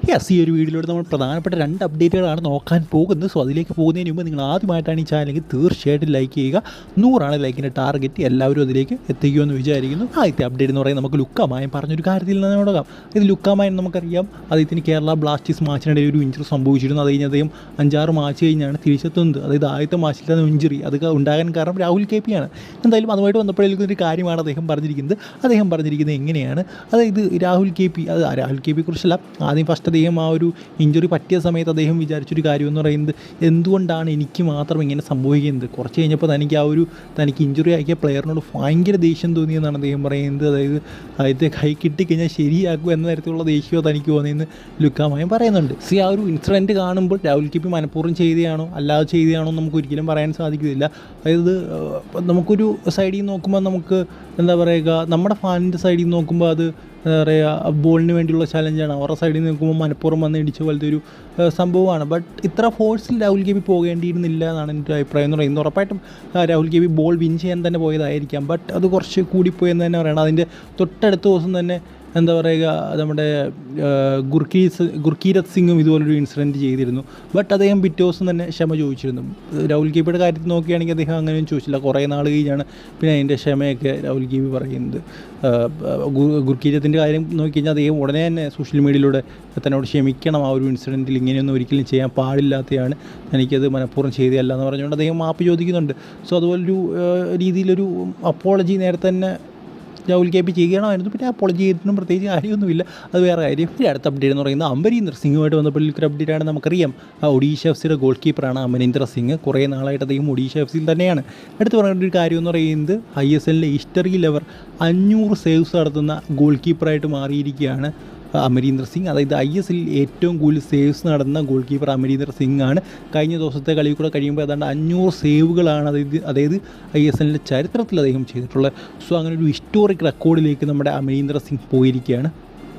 Yes, ഈ ഒരു വീഡിയോയിലൂടെ നമ്മൾ പ്രധാനപ്പെട്ട 2 അപ്ഡേറ്റുകളാണ് നോക്കാൻ പോകുന്നത്. സോ അതിലേക്ക് പോകുന്നതിന് മുമ്പ് നിങ്ങൾ ആദ്യമായിട്ടാണ് ഈ ചാനലെങ്കിൽ തീർച്ചയായിട്ടും ലൈക്ക് ചെയ്യുക. 100 ലൈക്കിൻ്റെ ടാർഗറ്റ്, എല്ലാവരും അതിലേക്ക് എത്തിക്കുമെന്ന് വിചാരിക്കുന്നു. ആദ്യത്തെ അപ്ഡേറ്റ് എന്ന് പറയുന്നത് നമുക്ക് ലുക്കാമായൻ പറഞ്ഞൊരു കാര്യത്തിൽ നിന്ന് തുടങ്ങാം. ഇത് ലുക്കാമായൻ നമുക്കറിയാം, അദ്ദേഹത്തിന് കേരള ബ്ലാസ്റ്റേഴ്സ് മാച്ചിനിടയിൽ ഒരു ഇഞ്ചറി സംഭവിച്ചിരുന്നു. അത് കഴിഞ്ഞ് അദ്ദേഹം 5-6 മാച്ച് കഴിഞ്ഞാണ് തിരിച്ചെത്തുന്നത്. അതായത് ആദ്യത്തെ മാച്ചിൽ തന്നെ ഇഞ്ചറി അത് ഉണ്ടാകാൻ കാരണം രാഹുൽ KP ആണ്. എന്തായാലും അതുമായിട്ട് ബന്ധപ്പെട്ടിരിക്കുന്ന ഒരു കാര്യമാണ് അദ്ദേഹം പറഞ്ഞിരിക്കുന്നത് എങ്ങനെയാണ്, അതായത് രാഹുൽ KP, അത് രാഹുൽ KP കുറിച്ചല്ല, ആദ്യം ഫസ്റ്റ് അദ്ദേഹം ആ ഒരു ഇഞ്ചുറി പറ്റിയ സമയത്ത് അദ്ദേഹം വിചാരിച്ചൊരു കാര്യം എന്ന് പറയുന്നത്, എന്തുകൊണ്ടാണ് എനിക്ക് മാത്രം ഇങ്ങനെ സംഭവിക്കുന്നത്. കുറച്ച് കഴിഞ്ഞപ്പോൾ തനിക്ക് ഇഞ്ചുറി ആക്കിയ പ്ലെയറിനോട് ഭയങ്കര ദേഷ്യം തോന്നിയെന്നാണ് അദ്ദേഹം പറയുന്നത്. അതായത് ആദ്യത്തെ കൈ കിട്ടിക്കഴിഞ്ഞാൽ ശരിയാക്കും എന്ന തരത്തിലുള്ള ദേഷ്യമോ തനിക്ക് തോന്നിയെന്ന് ലുക്കാമായൻ പറയുന്നുണ്ട്. ആ ഒരു ഇൻസിഡൻറ്റ് കാണുമ്പോൾ രാഹുൽ KP മനഃപൂർവ്വം ചെയ്തതാണോ അല്ലാതെ ചെയ്തതാണോ നമുക്ക് ഒരിക്കലും പറയാൻ സാധിക്കില്ല. അതായത് നമുക്കൊരു സൈഡിൽ നിന്ന് നോക്കുമ്പോൾ നമുക്ക് എന്താ പറയുക, നമ്മുടെ ഫാനിൻ്റെ സൈഡിൽ നിന്ന് നോക്കുമ്പോൾ അത് എന്താ പറയുക, ബോളിന് വേണ്ടിയുള്ള ചലഞ്ചാണ്. അവരുടെ സൈഡിൽ നിന്ന് നോക്കുമ്പോൾ മനഃപൂർവ്വം വന്ന് ഇടിച്ച പോലത്തെ ഒരു സംഭവമാണ്. ബട്ട് ഇത്ര ഫോഴ്സിൽ രാഹുൽ KP പോകേണ്ടിയിരുന്നില്ല എന്നാണ് എൻ്റെ അഭിപ്രായം എന്ന് പറയുന്നത്. ഉറപ്പായിട്ടും രാഹുൽ KP ബോൾ വിൻ ചെയ്യാൻ തന്നെ പോയതായിരിക്കാം, ബട്ട് അത് കുറച്ച് കൂടിപ്പോയെന്ന് തന്നെ പറയണം. അതിൻ്റെ തൊട്ടടുത്ത ദിവസം തന്നെ എന്താ പറയുക, നമ്മുടെ ഗുർക്കീരത് സിംഗും ഇതുപോലൊരു ഇൻസിഡൻറ്റ് ചെയ്തിരുന്നു. ബട്ട് അദ്ദേഹം പിറ്റേ ദിവസം തന്നെ ക്ഷമ ചോദിച്ചിരുന്നു. രാഹുൽ KPയുടെ കാര്യത്തിൽ നോക്കുകയാണെങ്കിൽ അദ്ദേഹം അങ്ങനെയൊന്നും ചോദിച്ചില്ല. കുറേ നാൾ കഴിഞ്ഞാണ് പിന്നെ അതിൻ്റെ ക്ഷമയൊക്കെ രാഹുൽ KP പറയുന്നത്. ഗുർക്കീരത്തിൻ്റെ കാര്യം നോക്കിക്കഴിഞ്ഞാൽ അദ്ദേഹം ഉടനെ തന്നെ സോഷ്യൽ മീഡിയയിലൂടെ തന്നോട് ക്ഷമിക്കണം, ആ ഒരു ഇൻസിഡൻറ്റിൽ ഇങ്ങനെയൊന്നും ഒരിക്കലും ചെയ്യാൻ പാടില്ലാത്തതാണ്, എനിക്കത് മനഃപൂർവ്വം ചെയ്തതല്ല എന്ന് പറഞ്ഞുകൊണ്ട് അദ്ദേഹം മാപ്പ് ചോദിക്കുന്നുണ്ട്. സോ അതുപോലൊരു രീതിയിലൊരു അപ്പോളജി നേരത്തെ തന്നെ രാഹുൽ KP ചെയ്യണമായിരുന്നു. പിന്നെ അപ്പോളജി ചെയ്തിട്ടും പ്രത്യേകിച്ച് കാര്യമൊന്നുമില്ല, അത് വേറെ കാര്യം. ഈ അടുത്ത അപ്ഡേറ്റ് എന്ന് പറയുന്നത് അമരീന്ദർ സിംഗുമായിട്ട് ബന്ധപ്പെട്ടുള്ള അപ്ഡേറ്റാണ്. നമുക്കറിയാം, ഒഡീഷ FC ഗോൾ കീപ്പറാണ് അമരീന്ദർ സിംഗ്. കുറേ നാളായിട്ട് അദ്ദേഹം ഒഡീഷ FC തന്നെയാണ്. എടുത്ത് പറയേണ്ട ഒരു കാര്യം എന്ന് പറയുന്നത്, ISL ഹിസ്റ്ററിയിൽ അവർ 500 സേവ്സ് നടത്തുന്ന ഗോൾ കീപ്പറായിട്ട് മാറിയിരിക്കുകയാണ് അമരീന്ദർ സിംഗ്. അതായത് ISL ഏറ്റവും കൂടുതൽ സേവ്സ് നടന്ന ഗോൾ കീപ്പർ അമരീന്ദർ സിംഗ് ആണ്. കഴിഞ്ഞ ദിവസത്തെ കളി കൂടെ കഴിയുമ്പോൾ ഏതാണ്ട് 500 സേവുകളാണ് അതായത് ISLൻ്റെ ചരിത്രത്തിൽ അദ്ദേഹം ചെയ്തിട്ടുള്ളത്. സോ അങ്ങനെ ഒരു ഹിസ്റ്റോറിക് റെക്കോർഡിലേക്ക് നമ്മുടെ അമരീന്ദർ സിംഗ് പോയിരിക്കുകയാണ്.